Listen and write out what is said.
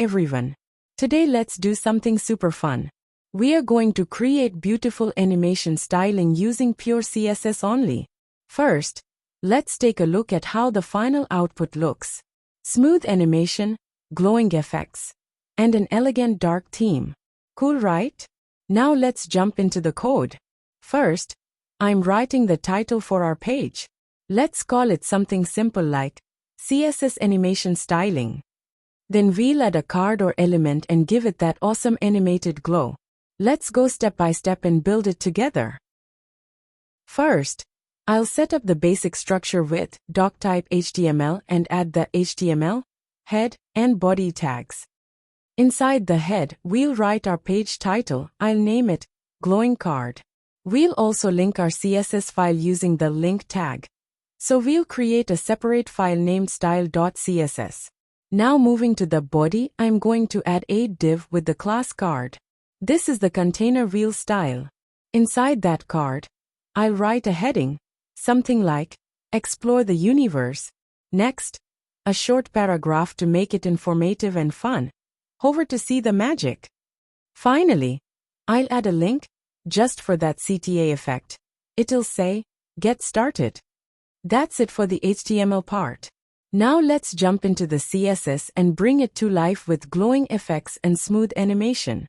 everyone. Today let's do something super fun. We are going to create beautiful animation styling using pure CSS only. First, let's take a look at how the final output looks. Smooth animation, glowing effects, and an elegant dark theme. Cool, right? Now let's jump into the code. First, I'm writing the title for our page. Let's call it something simple like CSS animation styling. Then we'll add a card or element and give it that awesome animated glow. Let's go step by step and build it together. First, I'll set up the basic structure with doctype HTML and add the HTML, head, and body tags. Inside the head, we'll write our page title. I'll name it Glowing Card. We'll also link our CSS file using the link tag. So we'll create a separate file named style.css. Now moving to the body, I'm going to add a div with the class card. This is the container we'll style. Inside that card, I'll write a heading, something like, Explore the Universe. Next, a short paragraph to make it informative and fun. Hover to see the magic. Finally, I'll add a link, just for that CTA effect. It'll say, Get Started. That's it for the HTML part. Now let's jump into the CSS and bring it to life with glowing effects and smooth animation.